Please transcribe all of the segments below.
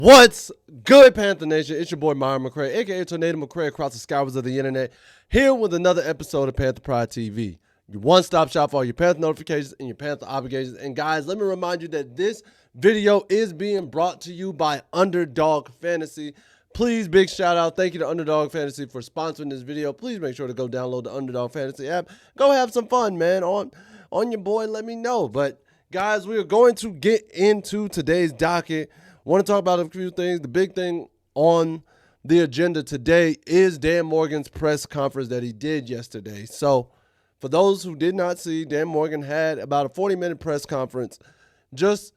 What's good, Panther Nation? It's your boy, Myron McRae, a.k.a. Tornado McRae across the skies of the internet, here with another episode of Panther Pride TV, your one-stop shop for all your Panther notifications and your Panther obligations. And guys, let me remind you that this video is being brought to you by Underdog Fantasy. Please, big shout out. Thank you to Underdog Fantasy for sponsoring this video. Please make sure to go download the Underdog Fantasy app. Go have some fun, man, on your boy. Let me know. But guys, we are going to get into today's docket. Want to talk about a few things. The big thing on the agenda today is Dan Morgan's press conference that he did yesterday. So for those who did not see, Dan Morgan had about a 40-minute press conference just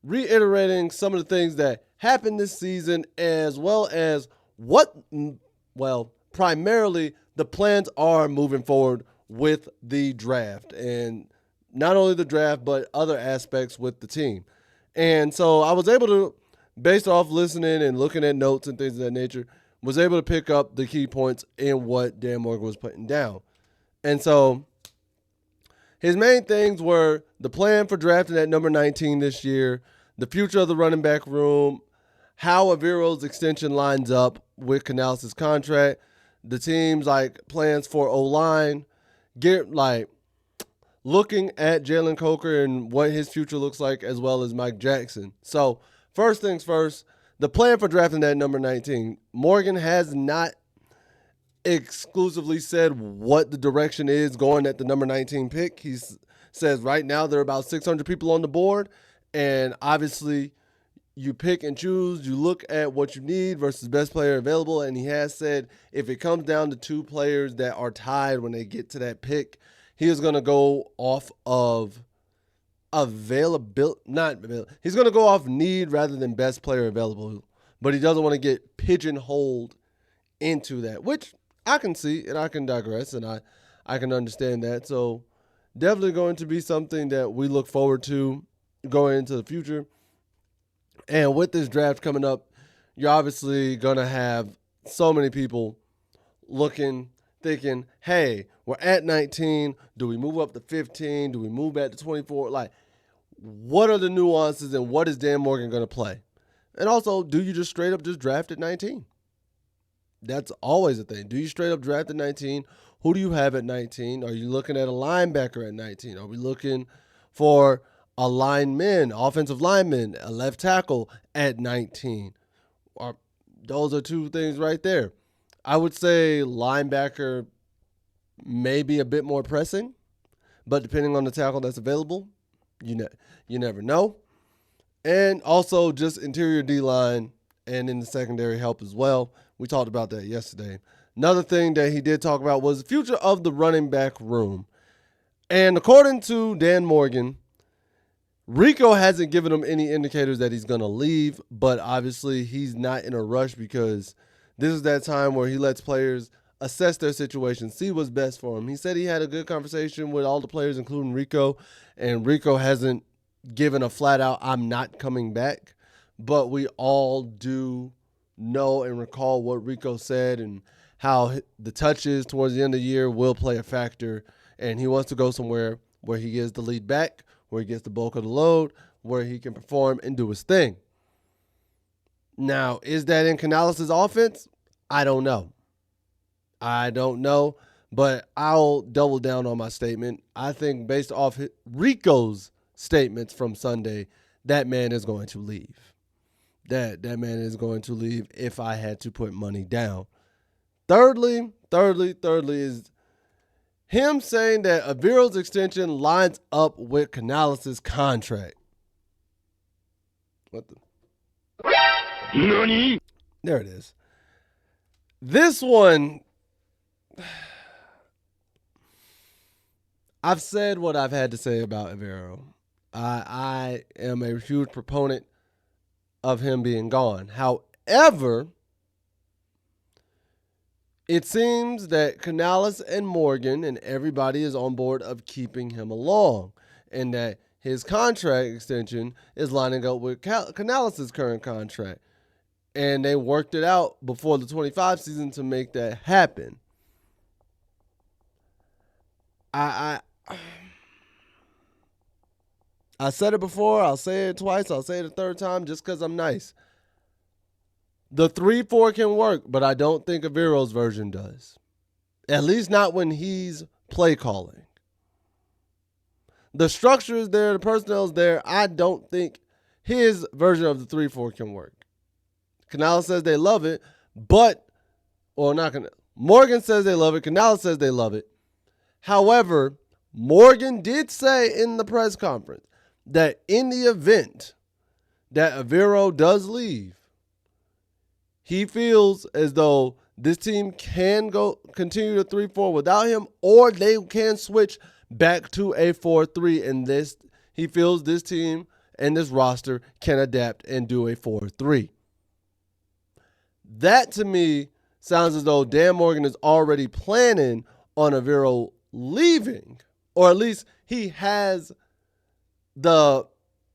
reiterating some of the things that happened this season, as well as primarily the plans are moving forward with the draft. And not only the draft, but other aspects with the team. And so I was able to, based off listening and looking at notes and things of that nature, was able to pick up the key points in what Dan Morgan was putting down. And so his main things were the plan for drafting at number 19 this year, the future of the running back room, how Avero's extension lines up with Canales' contract, the team's plans for O-line, looking at Jalen Coker and what his future looks like, as well as Mike Jackson. So first things first, the plan for drafting at number 19. Morgan has not exclusively said what the direction is going at the number 19 pick. He says right now there are about 600 people on the board, and obviously you pick and choose. You look at what you need versus best player available, and he has said if it comes down to two players that are tied when they get to that pick, he is going to go off of he's going to go off need rather than best player available, but he doesn't want to get pigeonholed into that, which I can see and I can digress and I can understand that. So definitely going to be something that we look forward to going into the future. And with this draft coming up, you're obviously going to have so many people thinking, hey, we're at 19. Do we move up to 15? Do we move back to 24? What are the nuances and what is Dan Morgan going to play? And also, do you just straight up just draft at 19? That's always a thing. Do you straight up draft at 19? Who do you have at 19? Are you looking at a linebacker at 19? Are we looking for a lineman, offensive lineman, a left tackle at 19? Those are two things right there. I would say linebacker may be a bit more pressing, but depending on the tackle that's available, you never know. And also just interior D-line and in the secondary help as well. We talked about that yesterday. Another thing that he did talk about was the future of the running back room. And according to Dan Morgan, Rico hasn't given him any indicators that he's going to leave, but obviously he's not in a rush because this is that time where he lets players assess their situation, see what's best for him. He said he had a good conversation with all the players, including Rico, and Rico hasn't given a flat out, I'm not coming back. But we all do know and recall what Rico said and how the touches towards the end of the year will play a factor. And he wants to go somewhere where he gets the lead back, where he gets the bulk of the load, where he can perform and do his thing. Now, is that in Canales' offense? I don't know, but I'll double down on my statement. I think based off Rico's statements from Sunday, that man is going to leave. That man is going to leave if I had to put money down. Thirdly is him saying that Avero's extension lines up with Canales' contract. What the? NANI? There it is. This one, I've said what I've had to say about Avero. I am a huge proponent of him being gone. However, it seems that Canales and Morgan and everybody is on board of keeping him along, and that his contract extension is lining up with Canales' current contract. And they worked it out before the 25 season to make that happen. I said it before. I'll say it twice. I'll say it a third time just because I'm nice. The 3-4 can work, but I don't think Avero's version does. At least not when he's play calling. The structure is there, the personnel is there. I don't think his version of the 3-4 can work. Canales says they love it, but, or not Canales. Morgan says they love it. Canales says they love it. However, Morgan did say in the press conference that in the event that Avero does leave, he feels as though this team can continue to 3-4 without him, or they can switch back to a 4-3. And this, he feels this team and this roster can adapt and do a 4-3. That to me sounds as though Dan Morgan is already planning on Avero leaving, or at least he has the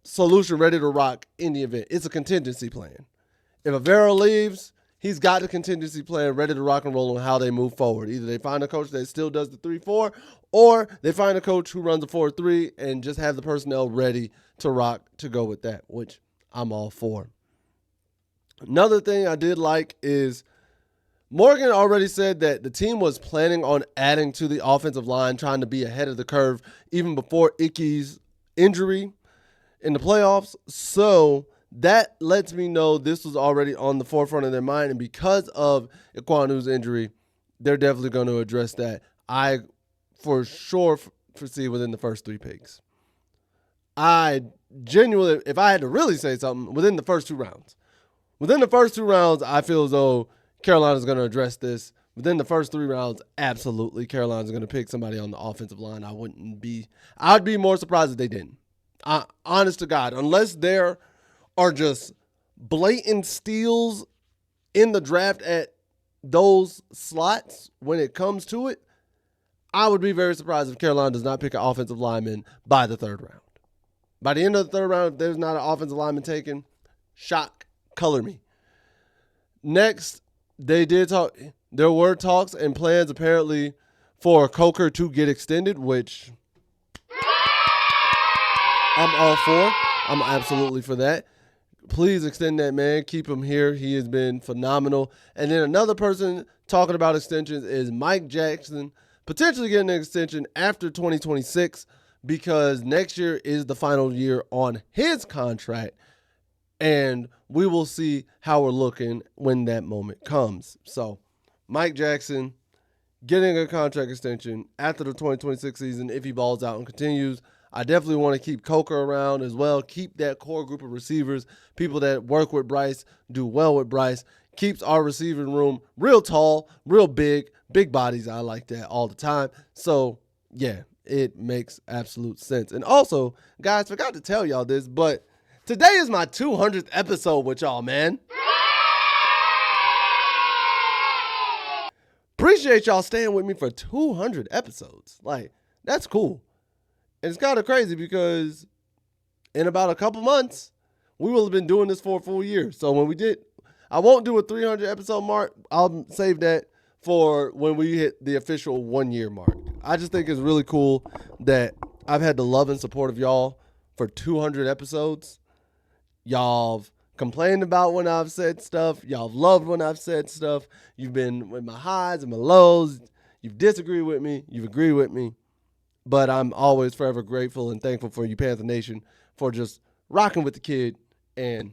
solution ready to rock in the event. It's a contingency plan. If Avero leaves, he's got the contingency plan ready to rock and roll on how they move forward. Either they find a coach that still does the 3-4, or they find a coach who runs a 4-3 and just have the personnel ready to rock to go with that, which I'm all for. Another thing I did like is Morgan already said that the team was planning on adding to the offensive line, trying to be ahead of the curve even before Icky's injury in the playoffs. So that lets me know this was already on the forefront of their mind. And because of Ikwanu's injury, they're definitely going to address that. I for sure foresee within the first 3 picks. I genuinely, if I had to really say something, within the first 2 rounds. Within the first 2 rounds, I feel as though Carolina's going to address this. Within the first 3 rounds, absolutely, Carolina's going to pick somebody on the offensive line. I'd be more surprised if they didn't. Honest to God, unless there are just blatant steals in the draft at those slots when it comes to it, I would be very surprised if Carolina does not pick an offensive lineman by the 3rd round. By the end of the 3rd round, if there's not an offensive lineman taken, shock, color me. Next, they did talk. There were talks and plans apparently for Coker to get extended, which I'm all for. I'm absolutely for that. Please extend that man. Keep him here. He has been phenomenal. And then another person talking about extensions is Mike Jackson, potentially getting an extension after 2026 because next year is the final year on his contract. And we will see how we're looking when that moment comes. So, Mike Jackson getting a contract extension after the 2026 season if he balls out and continues. I definitely want to keep Coker around as well. Keep that core group of receivers, people that work with Bryce, do well with Bryce. Keeps our receiving room real tall, real big bodies. I like that all the time. So, yeah, it makes absolute sense. And also, guys, forgot to tell y'all this, but today is my 200th episode with y'all, man. Appreciate y'all staying with me for 200 episodes. Like, that's cool. And it's kind of crazy because in about a couple months, we will have been doing this for a full year. So when we did, I won't do a 300 episode mark. I'll save that for when we hit the official 1 year mark. I just think it's really cool that I've had the love and support of y'all for 200 episodes. Y'all have complained about when I've said stuff. Y'all have loved when I've said stuff. You've been with my highs and my lows. You've disagreed with me. You've agreed with me. But I'm always forever grateful and thankful for you, Panther Nation, for just rocking with the kid and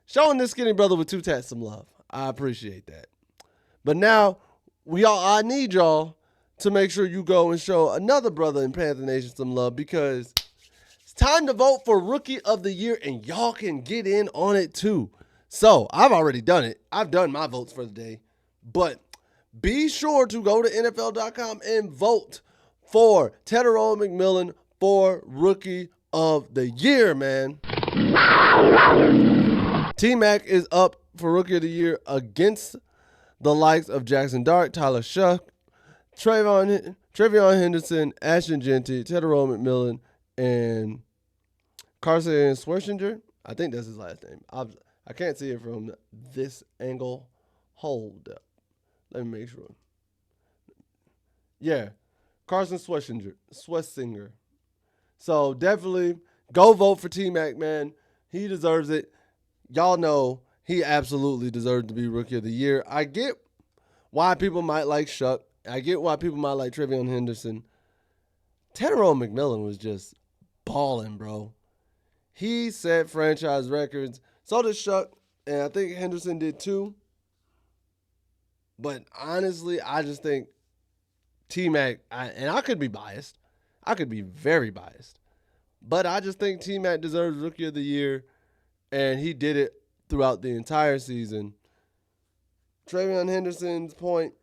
showing this skinny brother with 2 tats some love. I appreciate that. But now, I need y'all to make sure you go and show another brother in Panther Nation some love because it's time to vote for Rookie of the Year, and y'all can get in on it too. So, I've already done it. I've done my votes for the day. But be sure to go to NFL.com and vote for Tetairoa McMillan for Rookie of the Year, man. T-Mac is up for Rookie of the Year against the likes of Jackson Dart, Tyler Shuck, Travion Henderson, Ashton Genty, Tetairoa McMillan, and Carson Swershinger. I think that's his last name. I can't see it from this angle. Hold up. Let me make sure. Yeah. Carson Swessinger. So definitely go vote for T-Mac, man. He deserves it. Y'all know he absolutely deserved to be Rookie of the Year. I get why people might like Shuck. I get why people might like Travion Henderson. Tyrone McMillan was just balling, bro. He set franchise records. So did Shuck, and I think Henderson did too. But honestly, I just think T-Mac, and I could be biased. I could be very biased. But I just think T-Mac deserves Rookie of the Year, and he did it throughout the entire season. Travion Henderson's point,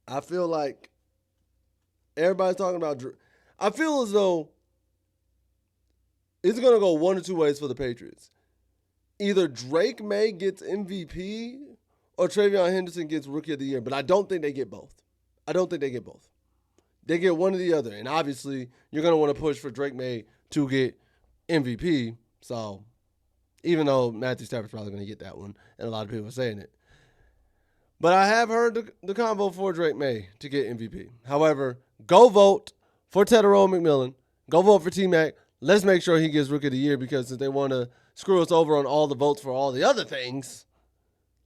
I feel like everybody's talking about. I feel as though it's going to go one or two ways for the Patriots. Either Drake May gets MVP or Travion Henderson gets Rookie of the Year, but I don't think they get both. They get one or the other, and obviously you're going to want to push for Drake May to get MVP. So even though Matthew Stafford's probably going to get that one, and a lot of people are saying it. But I have heard the combo for Drake May to get MVP. However, go vote for Tyrone McMillan. Go vote for T-Mac. Let's make sure he gets Rookie of the Year, because if they want to screw us over on all the votes for all the other things,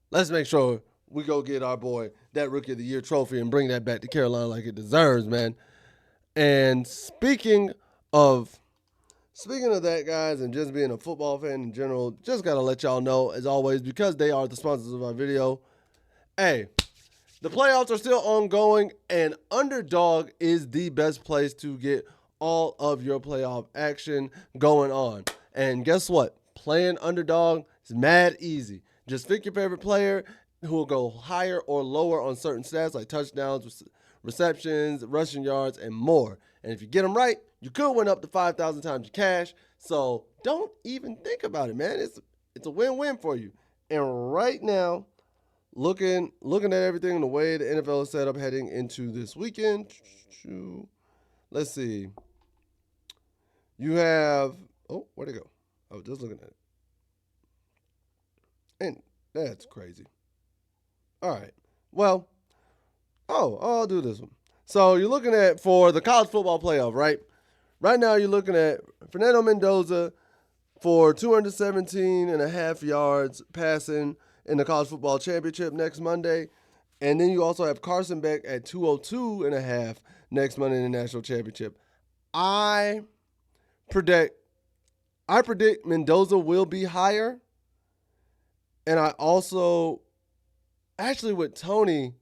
let's make sure we go get our boy that Rookie of the Year trophy and bring that back to Carolina like it deserves, man. And speaking of that, guys, and just being a football fan in general, just got to let y'all know, as always, because they are the sponsors of our video, hey, the playoffs are still ongoing, and Underdog is the best place to get all of your playoff action going on. And guess what? Playing Underdog is mad easy. Just pick your favorite player who will go higher or lower on certain stats like touchdowns, receptions, rushing yards, and more. And if you get them right, you could win up to 5,000 times your cash. So don't even think about it, man. It's a win-win for you. And right now, looking at everything, the way the NFL is set up heading into this weekend, let's see. You have, where'd it go? Oh, just looking at it. And that's crazy. All right. Well, I'll do this one. So you're looking at, for the college football playoff, right? Right now you're looking at Fernando Mendoza for 217.5 yards passing in the college football championship next Monday. And then you also have Carson Beck at 202.5 next Monday in the national championship. I predict Mendoza will be higher. And I also, actually with Tony,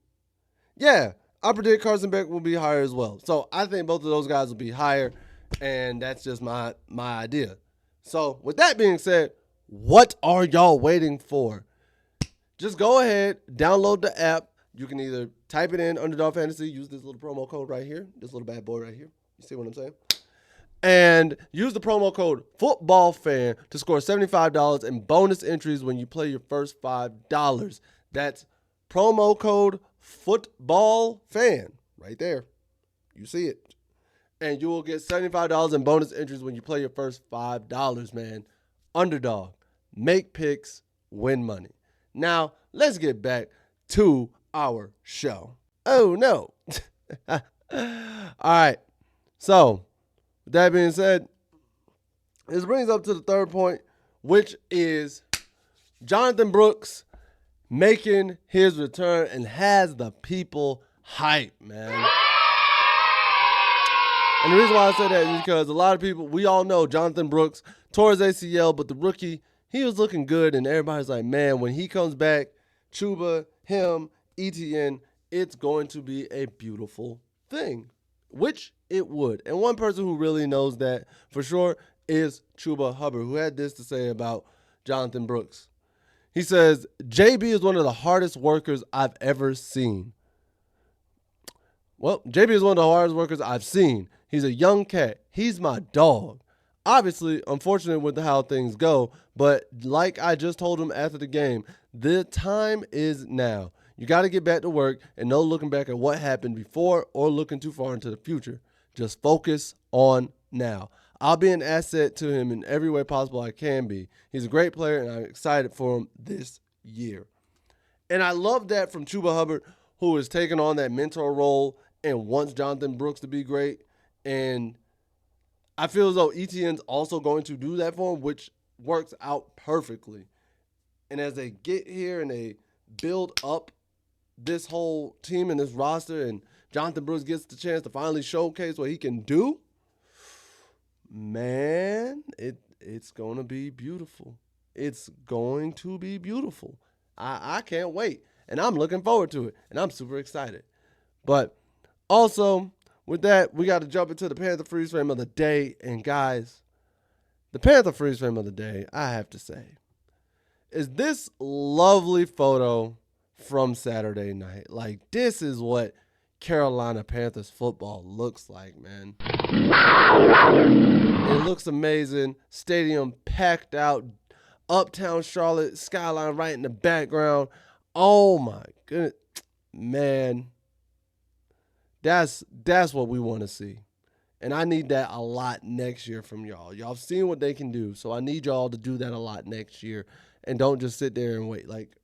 I predict Carson Beck will be higher as well. So I think both of those guys will be higher, and that's just my idea. So with that being said, what are y'all waiting for? Just go ahead, download the app. You can either type it in, Underdog Fantasy, use this little promo code right here, this little bad boy right here. You see what I'm saying? And use the promo code FOOTBALLFAN to score $75 in bonus entries when you play your first $5. That's promo code FOOTBALLFAN right there. You see it. And you will get $75 in bonus entries when you play your first $5, man. Underdog. Make picks, win money. Now, let's get back to our show. Oh, no. All right. So, with that being said, this brings up to the third point, which is Jonathan Brooks making his return and has the people hype, man. And the reason why I say that is because a lot of people, we all know Jonathan Brooks tore his ACL, but the rookie, he was looking good, and everybody's like, man, when he comes back, Chuba, him, ETN, it's going to be a beautiful thing, which it would. And one person who really knows that for sure is Chuba Hubbard, who had this to say about Jonathan Brooks. He says, JB is one of the hardest workers I've ever seen. Well, JB is one of the hardest workers I've seen. He's a young cat. He's my dog. Obviously, unfortunate with how things go, but like I just told him after the game, the time is now. You got to get back to work and no looking back at what happened before or looking too far into the future. Just focus on now. I'll be an asset to him in every way possible I can be. He's a great player, and I'm excited for him this year. And I love that from Chuba Hubbard, who is taking on that mentor role and wants Jonathan Brooks to be great. And I feel as though ETN's also going to do that for him, which works out perfectly. And as they get here and they build up this whole team and this roster, and Jonathan Brooks gets the chance to finally showcase what he can do, man, it's going to be beautiful. It's going to be beautiful. I can't wait. And I'm looking forward to it. And I'm super excited. But also, with that, we got to jump into the Panther Freeze Frame of the Day. And guys, the Panther Freeze Frame of the Day, I have to say, is this lovely photo from Saturday night. Like, this is what Carolina Panthers football looks like, man. It looks amazing. Stadium packed out. Uptown Charlotte skyline right in the background. Oh my goodness, man. That's what we want to see. And I need that a lot next year from y'all. Y'all have seen what they can do, so I need y'all to do that a lot next year. And don't just sit there and wait. Like,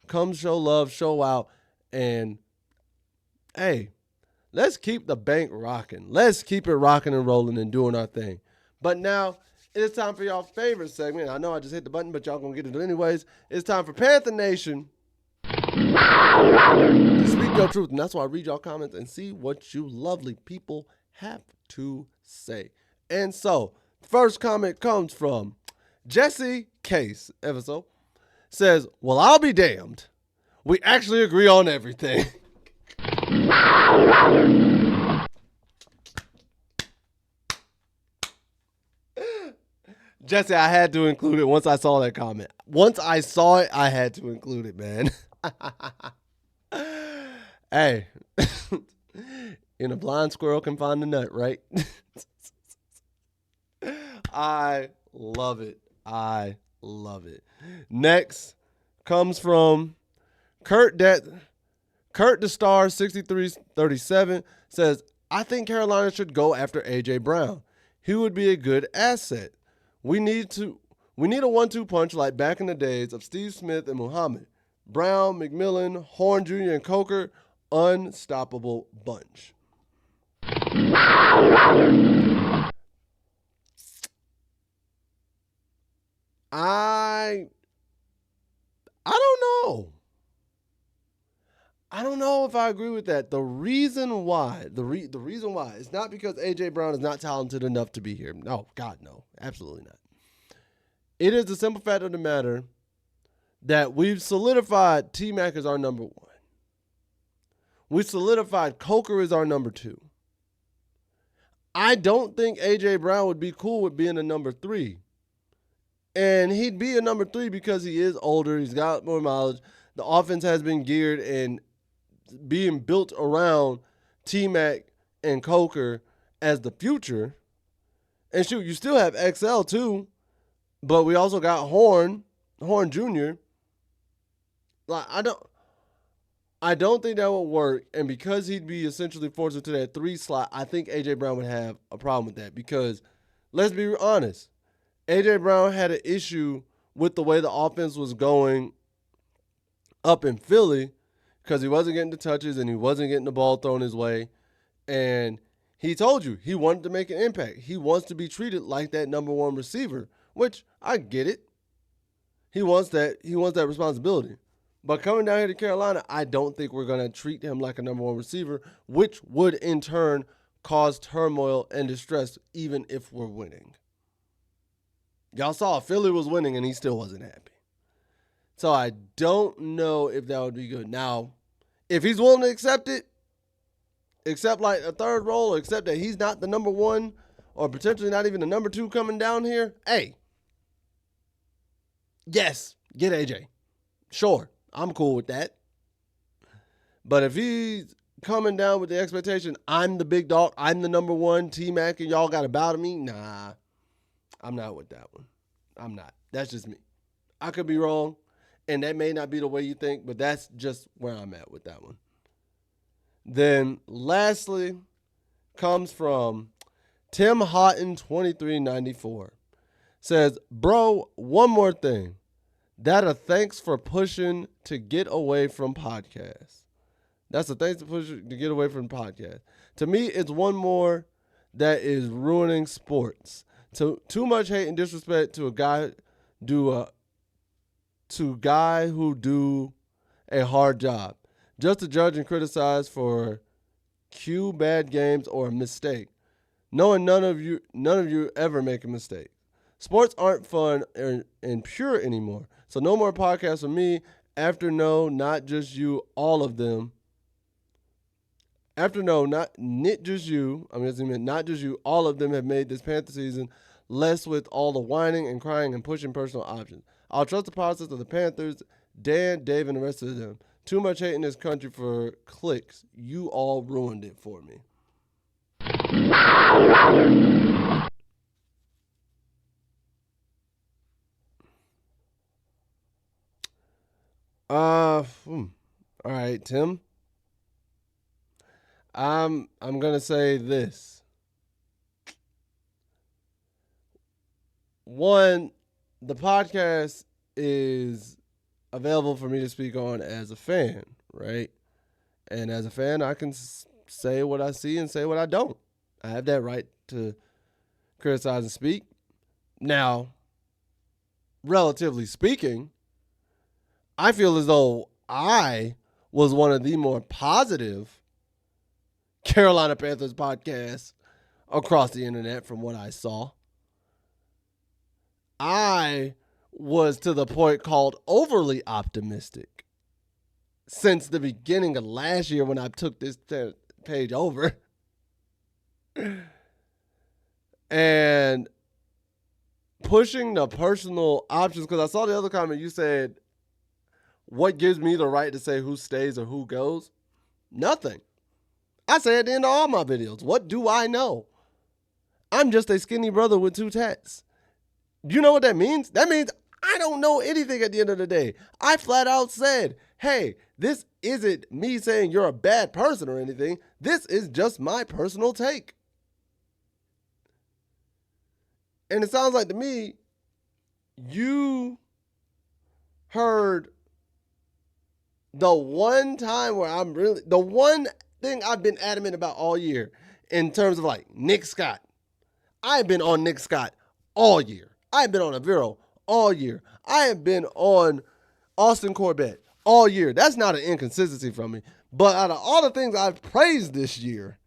come show love, show out, and hey, let's keep the bank rocking. Let's keep it rocking and rolling and doing our thing. But now, it's time for y'all favorite segment. I know I just hit the button, but y'all gonna get it anyways. It's time for Panther Nation to speak your truth. And that's why I read y'all comments and see what you lovely people have to say. And so, first comment comes from Jesse Case, ever so, says, well, I'll be damned. We actually agree on everything. Jesse, I had to include it once I saw that comment. Once I saw it, I had to include it, man. Hey, in a blind squirrel can find the nut, right? I love it. I love it. Next comes from Kurt the Star 6337 says, I think Carolina should go after A.J. Brown. He would be a good asset. We need a 1-2 punch like back in the days of Steve Smith and Muhammad. Brown, McMillan, Horn Jr., and Coker, unstoppable bunch. I don't know. I don't know if I agree with that. The reason why is not because A.J. Brown is not talented enough to be here. No, God, no. Absolutely not. It is the simple fact of the matter that we've solidified T-Mac as our number 1. We solidified Coker as our number 2. I don't think A.J. Brown would be cool with being a number 3. And he'd be a number 3 because he is older. He's got more mileage. The offense has been geared and being built around T-Mac and Coker as the future. And shoot, you still have XL too, but we also got Horn Jr. Like, I don't think that would work. And because he'd be essentially forced to that 3 slot, I think A.J. Brown would have a problem with that. Because let's be honest, A.J. Brown had an issue with the way the offense was going up in Philly because he wasn't getting the touches and he wasn't getting the ball thrown his way. And he told you he wanted to make an impact. He wants to be treated like that number 1 receiver, which I get it. He wants that responsibility. But coming down here to Carolina, I don't think we're going to treat him like a number 1 receiver, which would in turn cause turmoil and distress even if we're winning. Y'all saw Philly was winning and he still wasn't happy. So I don't know if that would be good. Now, if he's willing to accept it, accept like a third role, or accept that he's not the number 1 or potentially not even the number 2 coming down here, hey, yes, get AJ. Sure, I'm cool with that. But if he's coming down with the expectation, I'm the big dog, I'm the number 1, T-Mac, and y'all got to bow to me, nah, I'm not with that one. I'm not. That's just me. I could be wrong, and that may not be the way you think, but that's just where I'm at with that one. Then lastly comes from Tim Houghton 2394. Says, bro, one more thing. That a thanks for pushing to get away from podcasts. That's a thanks to push to get away from podcasts. To me, it's one more that is ruining sports. Too much hate and disrespect to a guy to guy who do a hard job, just to judge and criticize for cue bad games or a mistake, knowing none of you ever make a mistake. Sports aren't fun and pure anymore. So no more podcasts for me. After no, not just you, all of them. After no, not just you. Not just you. All of them have made this Panther season less with all the whining and crying and pushing personal options. I'll trust the process of the Panthers, Dan, Dave, and the rest of them. Too much hate in this country for clicks. You all ruined it for me. All right, Tim. I'm gonna say this. One, the podcast is available for me to speak on as a fan, right? And as a fan, I can say what I see and say what I don't. I have that right to criticize and speak. Now, relatively speaking, I feel as though I was one of the more positive Carolina Panthers podcasts across the internet from what I saw. I was to the point called overly optimistic since the beginning of last year when I took this page over. And pushing the personal options, because I saw the other comment you said, what gives me the right to say who stays or who goes? Nothing. I say at the end of all my videos, what do I know? I'm just a skinny brother with 2 tats. Do you know what that means? That means I don't know anything at the end of the day. I flat out said, hey, this isn't me saying you're a bad person or anything. This is just my personal take. And it sounds like to me, you heard the one time where the one thing I've been adamant about all year in terms of like Nick Scott. I've been on Nick Scott all year. I've been on Avero all year. I have been on Austin Corbett all year. That's not an inconsistency from me. But out of all the things I've praised this year,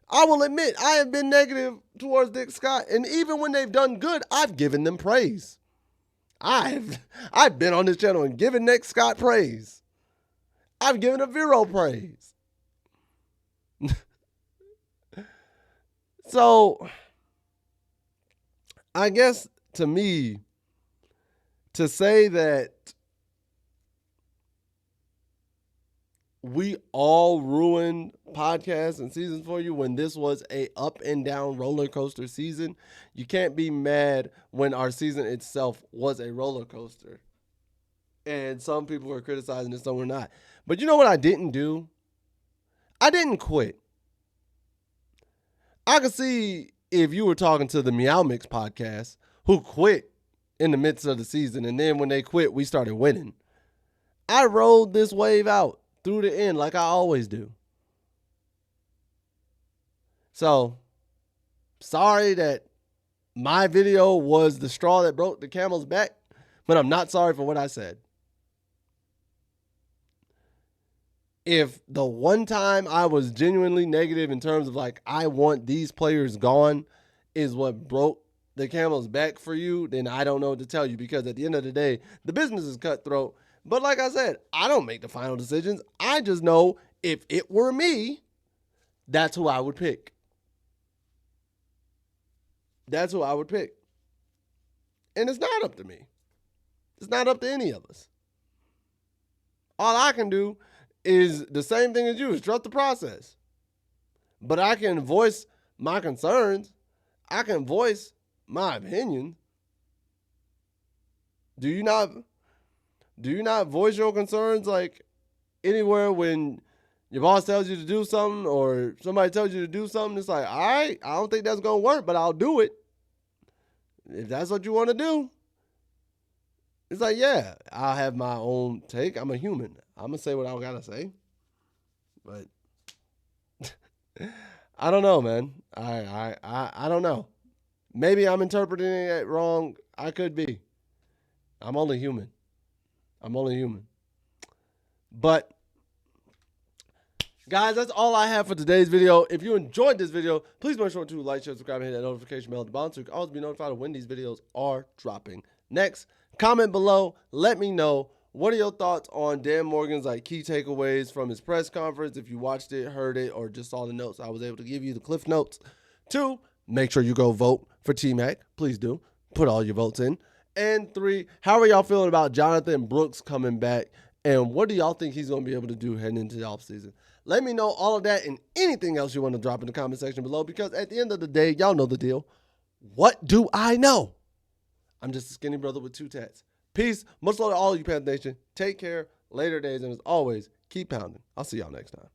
I will admit I have been negative towards Nick Scott. And even when they've done good, I've given them praise. I've been on this channel and given Nick Scott praise. I've given Avero praise. So, I guess to me, to say that we all ruined podcasts and seasons for you when this was a up and down roller coaster season, you can't be mad when our season itself was a roller coaster. And some people were criticizing it, some were not. But you know what I didn't do? I didn't quit. I could see if you were talking to the Meow Mix podcast who quit in the midst of the season, and then when they quit, we started winning. I rode this wave out through the end like I always do. So, sorry that my video was the straw that broke the camel's back, but I'm not sorry for what I said. If the one time I was genuinely negative in terms of like, I want these players gone is what broke the camel's back for you, then I don't know what to tell you, because at the end of the day, the business is cutthroat. But like I said, I don't make the final decisions. I just know if it were me, that's who I would pick. That's who I would pick. And it's not up to me. It's not up to any of us. All I can do is the same thing as you, is trust the process. But I can voice my concerns. I can voice my opinion. Do you not voice your concerns like anywhere when your boss tells you to do something or somebody tells you to do something? It's like, all right, I don't think that's going to work, but I'll do it. If that's what you want to do. It's like, yeah, I'll have my own take. I'm a human. I'm going to say what I got to say. But I don't know, man. I don't know. Maybe I'm interpreting it wrong. I could be. I'm only human. I'm only human. But guys, that's all I have for today's video. If you enjoyed this video, please make sure to like, share, subscribe, and hit that notification bell at the bottom so you can always be notified of when these videos are dropping. Next, comment below. Let me know, what are your thoughts on Dan Morgan's key takeaways from his press conference? If you watched it, heard it, or just saw the notes, I was able to give you the cliff notes. 2, make sure you go vote for T-Mac. Please do. Put all your votes in. And 3, how are y'all feeling about Jonathan Brooks coming back? And what do y'all think he's going to be able to do heading into the offseason? Let me know all of that and anything else you want to drop in the comment section below, because at the end of the day, y'all know the deal. What do I know? I'm just a skinny brother with 2 tats. Peace. Much love to all of you, Panther Nation. Take care. Later days. And as always, keep pounding. I'll see y'all next time.